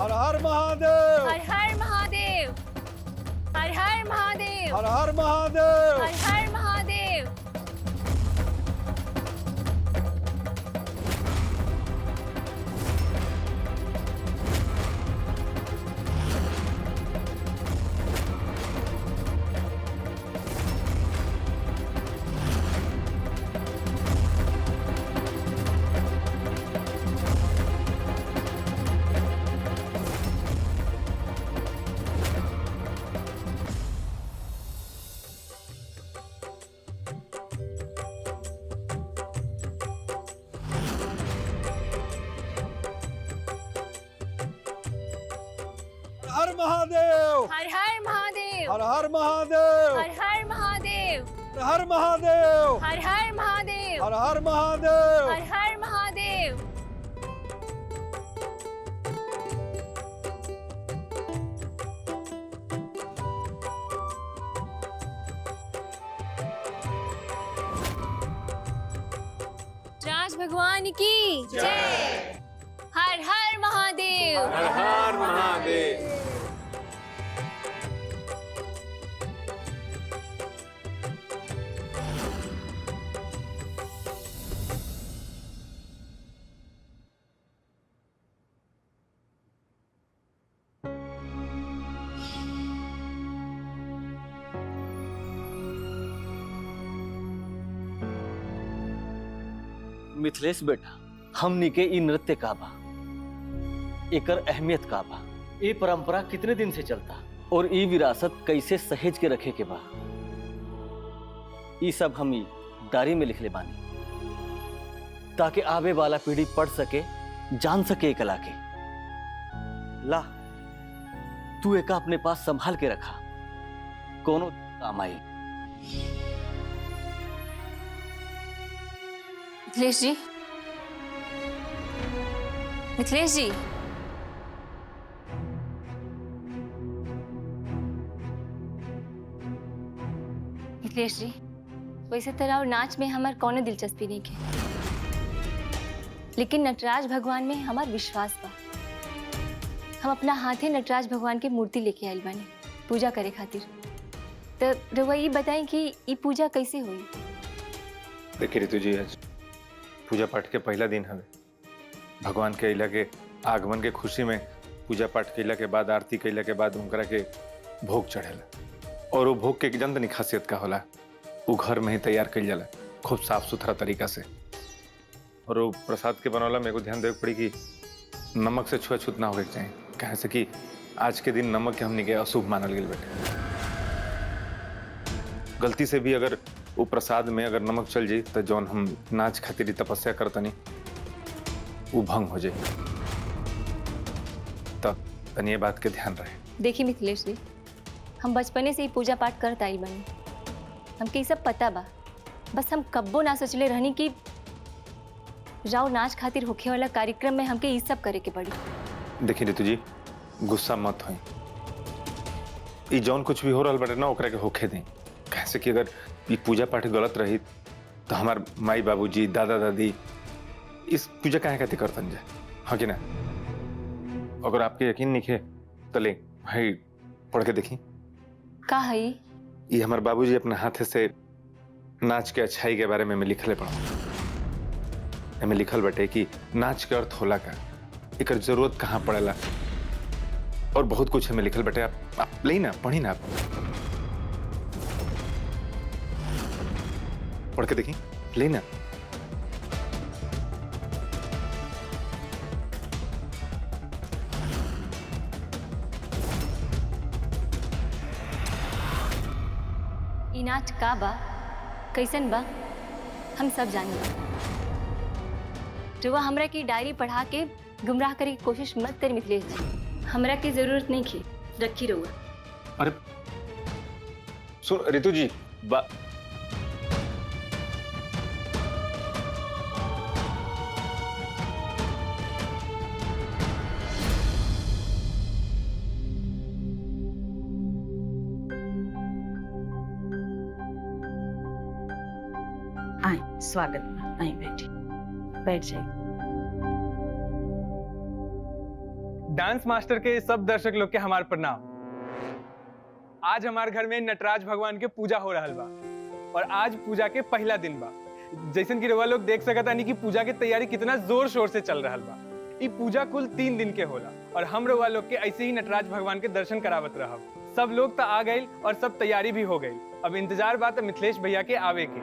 हर हर महादेव। हर हर महादेव। हर हर महादेव। हर हर महादेव। हर हर महादेव। हर महादेव। हर हर महादेव। हर हर महादेव। हर हर महादेव। हर महादेव। हर हर महादेव। हर हर महादेव। हर हर महादेव। राज भगवान की जय। हर हर महादेव। हर हर महादेव। मिथिलेश बेटा, हमनी के ई नृत्य का बा, एकर अहमियत का बा, ये परंपरा कितने दिन से चलता और ई विरासत कैसे सहेज के रखे के बा, ई सब हम ई डायरी में लिखले बानी ताकि आवे वाला पीढ़ी पढ़ सके, जान सके कला के। ला तू एका अपने पास संभाल के रखा, कोनो काम आई। मिथिलेश जी, मिथिलेश जी, मिथिलेश जी, वैसे तरह और नाच में हमार कौनो दिलचस्पी नहीं है, लेकिन नटराज भगवान में हमार विश्वास बा। हम अपना हाथे नटराज भगवान की मूर्ति लेके आइल बानी पूजा करे खातिर। तो रउआ ये बताएं कि ये पूजा कैसे हुई? देखिए रितु जी, आज पूजा पाठ के पहला दिन हवे। भगवान के अइला के आगमन के खुशी में पूजा पाठ कैला के बाद, आरती कैला के बाद उनकरा के भोग चढ़ेला। और वो भोग के जंत खासियत का होला, वो घर में ही तैयार कैल जाला खूब साफ सुथरा तरीका से। और वो प्रसाद के बनौला में को ध्यान देवे पड़ी कि नमक से छुआछूत ना होके चाहिए, कहे से कि आज के दिन नमक के हमने के अशुभ मानल गई बेटे। गलती से भी अगर वो प्रसाद में अगर नमक चल जाए तो जौन हम नाच खातिर तपस्या करतनी वो भंग हो जाए। तब तनी ये बात के ध्यान रहे। देखिए मिथिलेश जी, हम बचपने से ही पूजा पाठ करत आई बनी, हमके ये सब पता बा। बस हम कब्बो ना सोचले रहनी कि राव नाच खातिर होखे वाला कार्यक्रम में हमके ये सब करे के पड़ी। देखिए रितु जी, गुस्सा मत होई। ये जौन कुछ भी हो रहा बटे ना ओकरा के होखे दें। कैसे कि अगर ये पूजा पाठ गलत रही तो हमार माई बाबूजी दादा दादी इस पूजा काहे खातिर करतन जा, हाँ कि ना? अगर आपके यकीन नहीं है तो ले भाई पढ़ के देखी। का है ये हमारे बाबूजी अपने हाथ से नाच के अच्छाई के बारे में लिखले पढ़ा। एमे लिखल बटे कि नाच के अर्थ होला का, एकर जरूरत कहाँ पड़ेला, और बहुत कुछ हमें लिखल बटे। आप ले ना, पढ़ी ना, आप पढ़ के देखी, ले ना। ई नाच का बा, कैसन बा, हम सब जानी। रुआ हमरा की डायरी पढ़ा के गुमराह करे की कोशिश मत कर मिथिलेश जी, हमरा की जरूरत नहीं थी, रखी रहुआ। अरे सुन रितु जी, आए, स्वागत में आई, बैठी, बैठ जाइए। डांस मास्टर के सब दर्शक लोग के हमार प्रणाम। आज हमारे घर में नटराज भगवान के पूजा हो रहा बा और आज पूजा के पहला दिन बा। जैसन कि रउआ लोग देख सकता नहीं कि पूजा की तैयारी कितना जोर शोर से चल रहा बा। ई पूजा कुल 3 दिन के होला और हम रउआ लोग के ऐसे ही नटराज भगवान के दर्शन करावत रहब। सब लोग तो आ गए और सब तैयारी भी हो गई। अब इंतजार बात मिथिलेश भैया के आवे के।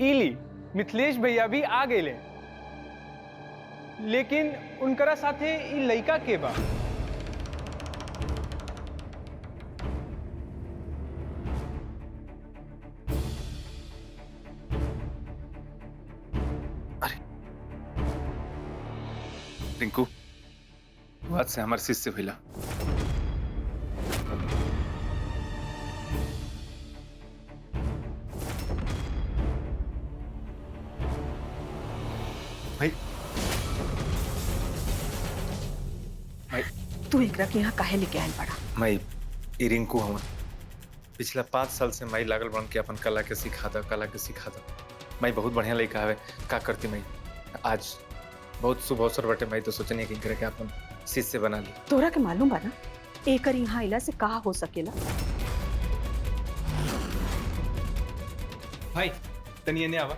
इली मिथिलेश भैया भी आ गए, लेकिन उनकरा साथे ई लइका के बा। रिंकू बात से हमारे शिष्य भइला। भाई तू एकरा के यहाँ काहे लेके आयल बड़ा? मैं ई रिंकू हूँ। पिछला 5 साल से मैं लागल बन के अपन कला के सिखा दा। मैं बहुत बढ़िया लड़का हवे। का करती मैं आज बहुत शुभ अवसर बटे। मैं तो सोचनी कि इनकरे के अपन शिष्य बना ली। तोरा के मालूम बा ना एकर यहाँ आइला से कहा हो सकेला? भाई तनिए ने आवा।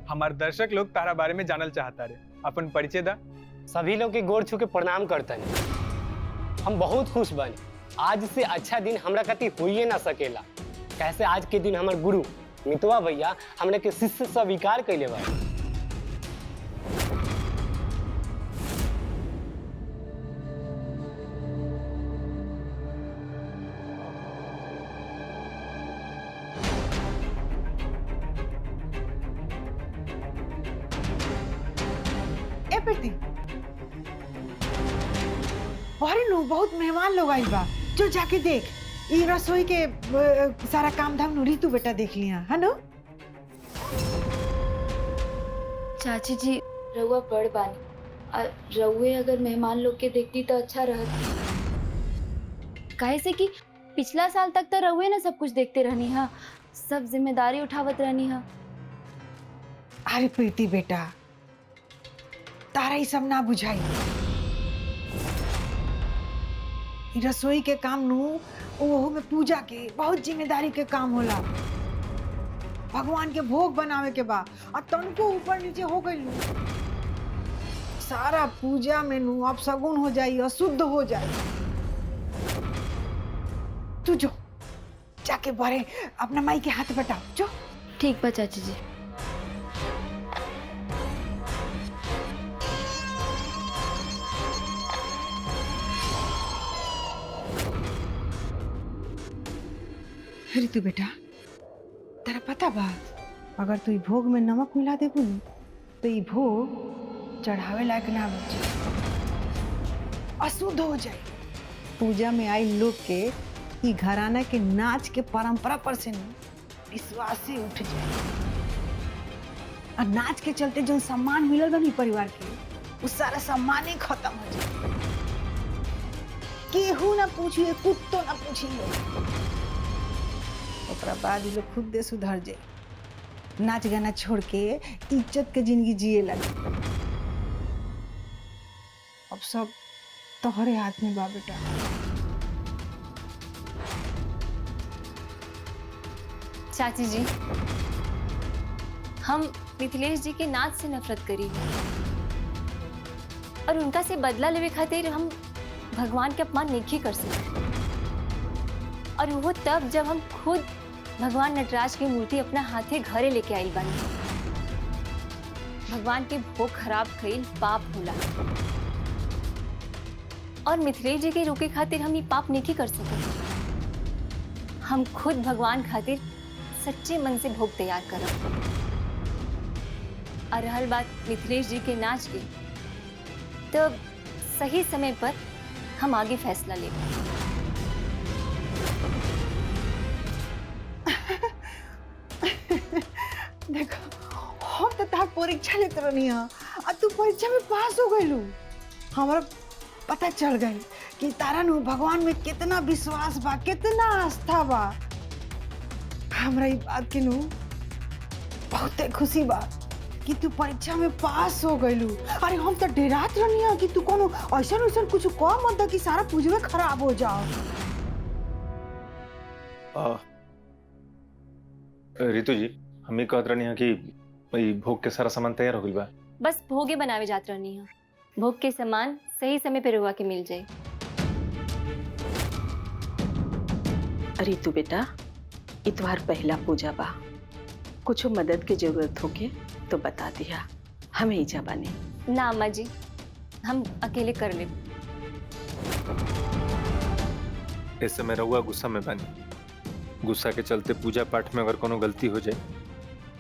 हमारे दर्शक लोग तारा बारे में जानल चाहता रे। अपन परिचय दा। सभी लोग के गोड़ छू के प्रणाम करतन। हम बहुत खुश बनी। आज से अच्छा दिन हमरा कति होइए ना सकेला। कैसे आज के दिन हमार गुरु मितवा भैया हमरा के शिष्य स्वीकार कैले बा। ए बेटी, अरे नो बहुत मेहमान लोग आइल बा। जो जाके देख ई रसोई के सारा काम धाम नु रीतू बेटा देख लिया है ना। चाची जी रउआ बड़ बानी और रउए अगर मेहमान लोग के देखती तो अच्छा रहत। काहे से कि पिछला साल तक तो रउए ना सब कुछ देखते रहनी हा, सब जिम्मेदारी उठावत रहनी हा। अरे प्रीति बेटा, तारा ही सब ना बुझाई। ई रसोई के काम नु ओहो में पूजा के बहुत जिम्मेदारी के काम होला। भगवान के भोग बनावे के बा और तनको ऊपर नीचे हो गई सारा पूजा में नु अब सगुन हो जाई, अशुद्ध हो जाई। तू जो जाके बारे अपना माई के हाथ बटाओ जो। ठीक बा चाची जी। ऋतु बेटा, तेरा पता बा अगर तू ई भोग में नमक मिला देबू न तो ई भोग चढ़ावे लायक ना बचे, अशुद्ध हो जाए। पूजा में आई लोग के ई घराना के नाच के परंपरा पर से न विश्वास से उठ जाए और नाच के चलते जो सम्मान मिलल बनी परिवार के उस सारा सम्मान ही खत्म हो जाए। केहू ना पूछिए, कुत्तो ना पूछिए। ओकरा बाद ये लोग खुद दे सुधर जाए, नाच गाना छोड़ के इज्जत के जिंदगी जिए लगे। अब सब तोहरे हाथ में बा बेटा। चाची जी हम मिथिलेश जी के नाच से नफरत करी और उनका से बदला लेवे खातिर हम भगवान के अपमान नहीं कर सकते। और वो तब जब हम खुद भगवान नटराज की मूर्ति अपना हाथे घरे लेके आई बानी। भगवान के भोग खराब कईल पाप होला और मिथिलेश जी के रोके खातिर हम ये पाप नहीं कर सकते। हम खुद भगवान खातिर सच्चे मन से भोग तैयार करब। और रहल बात मिथिलेश जी के नाच की, तो सही समय पर हम आगे फैसला लेंगे। देखो हम तो तार परीक्षा लेते रहनी है और तू परीक्षा में पास हो गई। हमारा पता चल गई कि तारा नु भगवान में कितना विश्वास बा, कितना आस्था बा। हमरा ई बात के नु बहुते खुशी बा कि तू परीक्षा में पास हो गइलू। अरे हम तो डरात रहनी है कि तू कोनो ऐसा कुछ कह मत कि सारा पूजवे खराब हो जाओ। रितु जी, हम ही कहत रहनी है कि भाई भोग के सारा सामान तैयार हो गइल बा। बस भोगे बनावे जात रहनी है। भोग के सामान सही समय पे रुआ के मिल जाए। अरे तू बेटा, इतवार पहला पूजा बा, कुछ मदद की जरूरत होके तो बता दिया, हमें इजा बानी। ना अम्मा जी, हम अकेले कर ले। इस समय रहुआ गुस्सा में बनी। गुस्सा के चलते पूजा पाठ में अगर कोनो गलती हो जाए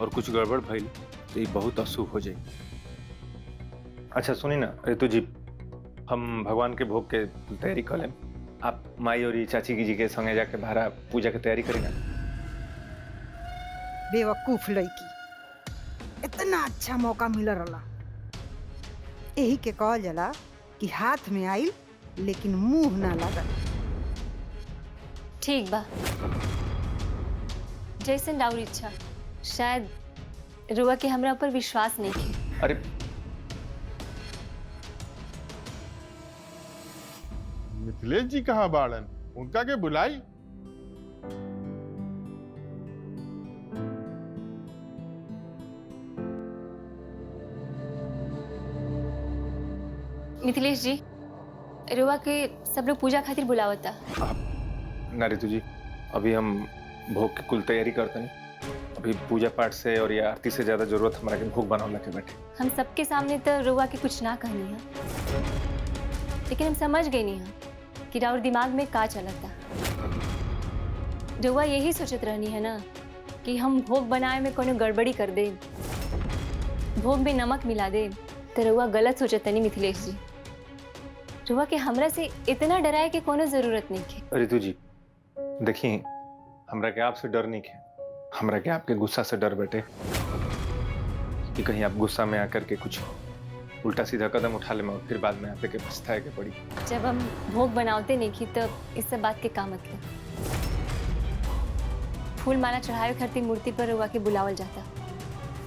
और कुछ गड़बड़ भइल तो ये बहुत अशुभ हो जाए। अच्छा सुनी ना रितु जी, हम भगवान के भोग के तैयारी कर लें। आप माई और चाची जी के संगे जाके भारा पूजा की तैयारी करेंगे। बेवकूफ लड़की, इतना अच्छा मौका मिल रहा। यही के कहल जाला कि हाथ में आइल लेकिन मुंह ना लगल। ठीक बा, जैसन राउर इच्छा। शायद रुआ के हमरा ऊपर विश्वास नहीं है। अरे मिथिलेश जी कहाँ बाड़न? उनका के बुलाई। मिथिलेश जी, रुआ के सब लोग पूजा खातिर बुलावता। ना रितु जी, अभी हम भोग की कुल तैयारी करते नहीं। अभी पूजा पाठ से और या आरती से ज्यादा जरूरत हमारा के भोग बनाने के बैठे। हम सबके सामने तो रुआ के कुछ ना कहनी है, लेकिन हम समझ गए नहीं है कि राउर दिमाग में का चलता। रुआ यही सोचत रहनी है ना कि हम भोग बनाए में कोनो गड़बड़ी कर दे, भोग में नमक मिला दे। तो रुआ गलत सोचत नहीं मिथिलेश जी। रुआ के हमरा से इतना डराए के कोनो जरूरत नहीं है। रितु जी देखिए, हमरा के आपसे डर नहीं है, हमरा के आपके गुस्सा से डर बैठे कि कहीं आप गुस्सा में आकर के कुछ उल्टा सीधा कदम उठा ले और फिर बाद में आपे के पछताए के पड़ी। जब हम भोग बनाते नहीं की तब इस सब बात के का मतलब। फूल माला चढ़ावे खातिर मूर्ति पर रुआ के बुलावल जाता।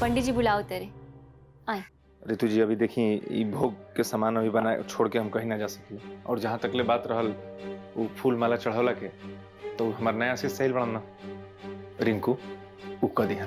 पंडित जी बुलाओ तेरे आए। रितु जी अभी देखिए, ये भोग के सामान अभी बनाए छोड़ के हम कहीं ना जा सके। और जहाँ तक ले बात रहल वो फूल माला चढ़ौला के, तो हमारे नया से सही बनना रिंकू उ कह दिया।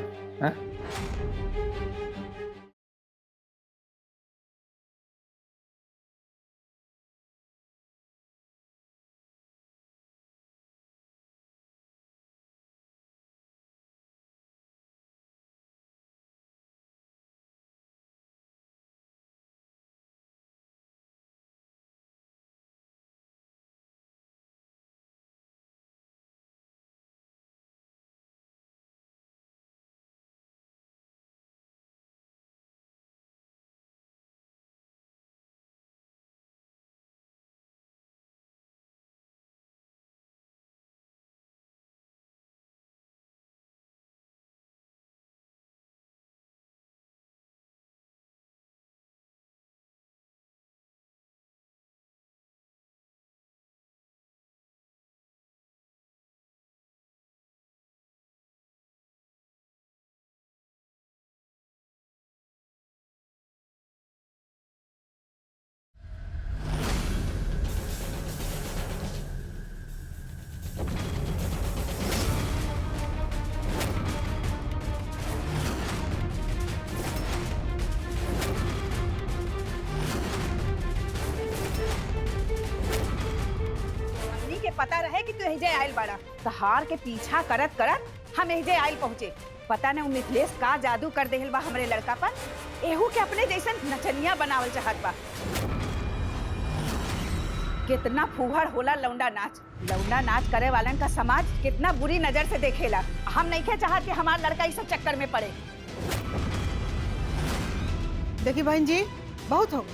पता रहे कि तू एहिजे आइल बाड़ा, तहार के पीछा करत करत हम एहिजे आइल पहुंचे। पता न मिथिलेश का जादू कर देहिल बा हमरे लड़का पर। एहू के अपने जैसन नचनिया बनावल चाहत बा। कितना फूहड़ होला लौंडा नाच। लौंडा नाच करे वालन का समाज कितना बुरी नजर से देखेला। हम नहीं के चाहत कि हमार लड़का इस सब चक्कर में पड़े। देखिए बहन जी, बहुत हो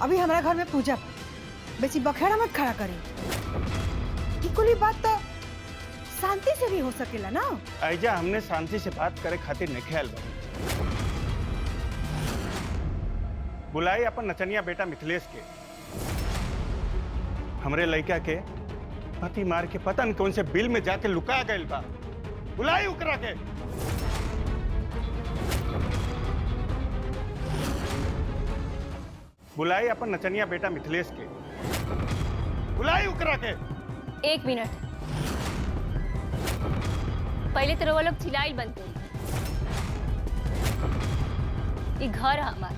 अभी हमारा घर में पूजा, बेची बखेड़ा मत खड़ा करी। कुली बात तो शांति से भी हो सकेला ना। ऐजा हमने शांति से बात करे खातिर नहीं ख्याल बा। बुलाई अपन नचनिया बेटा मिथिलेश के। हमरे लड़का के पति मार के पता न कौन से बिल में जाके लुका गइल बा। बुलाई उकरा के। बुलाई अपन नचनिया बेटा मिथिलेश के। बुलाई उकरा के। 1 मिनट, पहले तो वो लोग चिल्लाइल बंद करी। ये घर है हमार,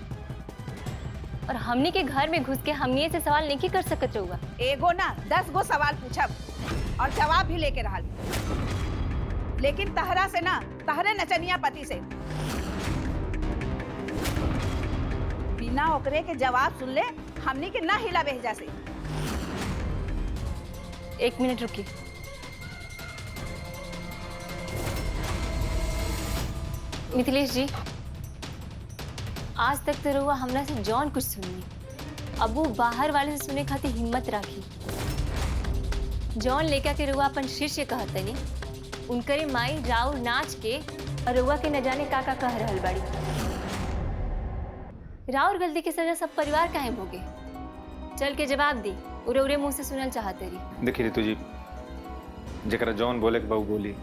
और हमनी के घर में घुस के हमनी से सवाल नहीं कर सकत रहुआ। एगो ना 10 गो सवाल पूछब और जवाब भी लेके रहल, लेकिन तहरा से ना, तहरे नचनिया पति से। बिना ओकरे के जवाब सुन ले हमनी के ना हिला भेजा से। 1 मिनट रुकिए। मिथिलेश जी, आज तक तो रहुआ हमरा से जौन कुछ सुननी, अब वो बाहर वाले से सुने खातिर हिम्मत राखी। जौन लेका के रहुआ अपन शिष्य कहते नहीं, उनकरे माई राउर नाच के और रहुआ के न जाने का कह रहल बाड़ी। राउर गलती के सजा सब परिवार काहे भोगे? चल के जवाब दी, उरे उरे मुंह से सुनल चाहते रही। देखिए रितु जी, जरा जौन बोले के बहु बोली,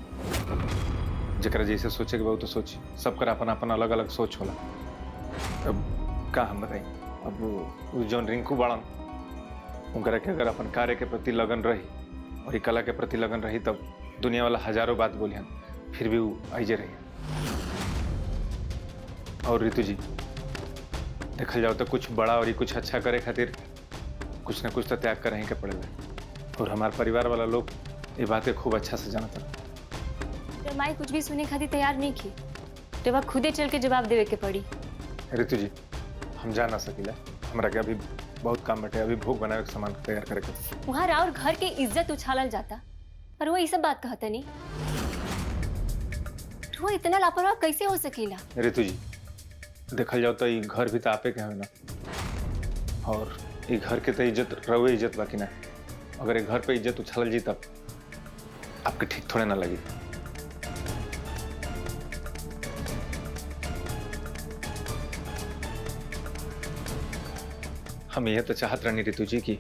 जरा जैसे सोचे के बहु तो सोची। सबकर अपन अपन अलग अलग सोच होला। अब का हम बताई, अब वो जौन रिंकू बाड़न, उनकरा के अगर अपन कार्य के प्रति लगन रही और कला के प्रति लगन रही, तब दुनिया वाला हजारों बात बोलियन, फिर भी वो आइजे रही। और रितु जी, देखल जाओ तो कुछ बड़ा और कुछ अच्छा करे खातिर कुछ न कुछ तो त्याग कर के पड़ेगा। और हमारे परिवार वाला लोग ये बातें खूब अच्छा से जानता। माई कुछ भी सुने खातिर तैयार नहीं की, जब आप खुदे चल के जवाब देवे के पड़ी। रितु जी, हम जा ना सकीला, हमरा के अभी बहुत काम बटे। अभी भोग बनावे के सामान तैयार करे के। वहाँ राउर घर के इज्जत उछालल जाता, और वो ये सब बात कहते नहीं। वो इतना लापरवाह कैसे हो सकेला? रितु जी, देखल जाओ तो ये घर भी तो आपे के हमें ना, और ये घर के तो इज्जत रहुए इज्जत बाकी ना। अगर ये घर पे इज्जत उछालल जी, तब आपके ठीक थोड़े ना लगी। हम यह तो चाहत रहनी रितु जी की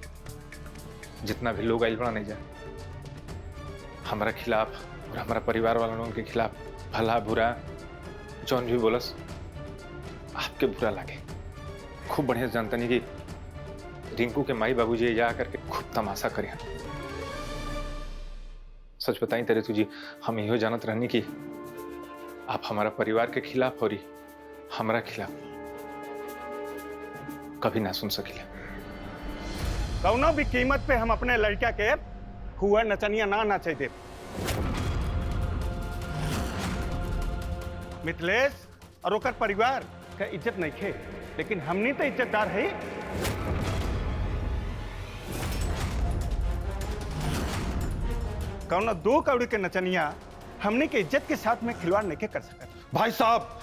जितना भी लोग आइल बड़ा नहीं जाए हमारा खिलाफ और हमारा परिवार वालों के खिलाफ, भला बुरा जौन भी बोलस, आपके बुरा लगे। खूब बढ़िया से जानता नहीं कि रिंकू के माई बाबूजी जा करके खूब तमाशा करे। सच बताई तेरे तुझी, हम यो जानत रहनी कि आप हमारा परिवार के खिलाफ और हमारा खिलाफ कभी ना सुन सकिले। कौनो भी कीमत पे हम अपने लड़का के हुआ नचनिया ना नाचे दे। मिथिलेश और ओकर परिवार का इज्जत नहीं खे, लेकिन हमनी तो इज्जतदार है। कौनो 2 कौड़ी के नचनिया हमनी के इज्जत के साथ में खिलवाड़ नहीं कर सकता। भाई साहब,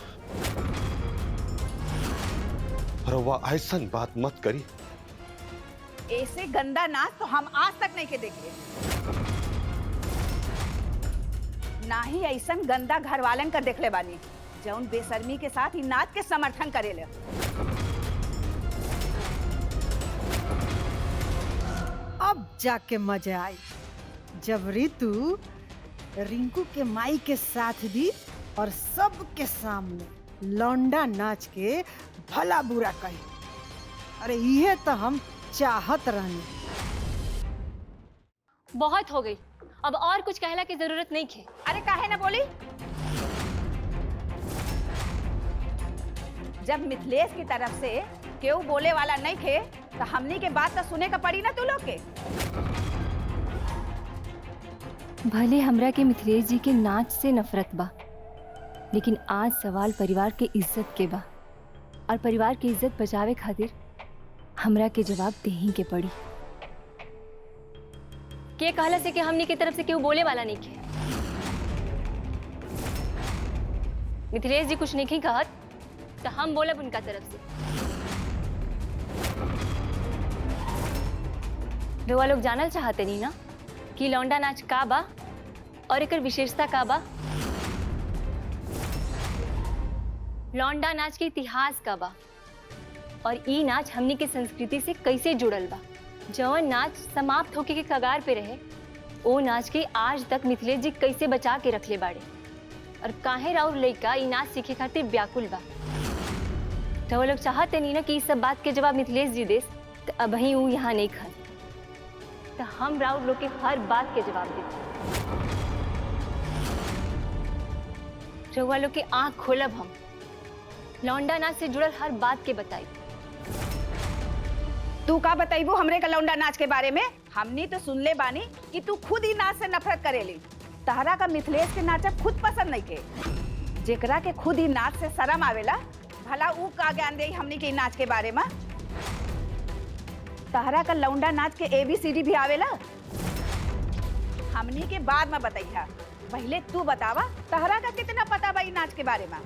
रवा ऐसा बात मत करी। ऐसे गंदा नाच तो हम आज तक नहीं के देखे, ना ही ऐसा गंदा घर वालन का देख ले बानी जौन बेशर्मी के साथ ही नाच के समर्थन करेले। अब जाके मजा आई जब रितु रिंकू के माई के साथ दी और सबके सामने लौंडा नाच के भला बुरा कही। अरे ये तो हम चाहत रहनी। बहुत हो गई, अब और कुछ कहला की जरूरत नहीं है। अरे काहे ना बोली? जब मिथिलेश की तरफ से केहू बोले वाला नहीं थे, तो हमनी के बात तो सुने का पड़ी ना तू लोग के। भले हमरा के मिथिलेश जी के नाच से नफरत बा, लेकिन आज सवाल परिवार के इज्जत के बा, और परिवार की इज्जत बचावे खातिर हमरा के जवाब देही के पड़ी। के कहला से कि हमनी के तरफ से केहू बोले वाला नहीं है। मिथिलेश जी कुछ नहीं कहत तो हम बोलब उनका तरफ से। रउआ लोग जानल चाहते नहीं ना कि लौंडा नाच का बा और एकर विशेषता का बा? लौंडा नाच के इतिहास का बा, और ई नाच हमनी के संस्कृति से कैसे जुड़ल बा। जवन नाच समाप्त होके के कगार पे रहे, ओ नाच के आज तक मिथिलेश जी कैसे बचा के रखले बाड़े, और काहे राउर लइका ई नाच सीखे खातिर व्याकुल बा। तो वो लोग चाहते नहीं ना कि इस सब बात के जवाब मिथिलेश जी देस, तो अब ही वो यहाँ नहीं खा, तो हम राउर लोग के हर बात के जवाब देते। रउआ लोग के आँख खोलब हम, लौंडा नाच से जुड़ल हर बात के बताई। तू का बताइबू हमरे का लौंडा नाच के बारे में? हमनी तो सुन ले बानी कि तू खुद ही नाच से नफरत करेली। तहरा का मिथिलेश के नाचब खुद पसंद नहीं के। जेकरा के खुद ही नाच से शर्म आवेला, भला ऊ का ज्ञान दे हमनी के नाच के बारे में? तहरा का लौंडा नाच के ABCD भी आवेला? हमनी के बाद में बताइहा, पहले तू बतावा तहरा का कितना पता बा ई नाच के बारे में।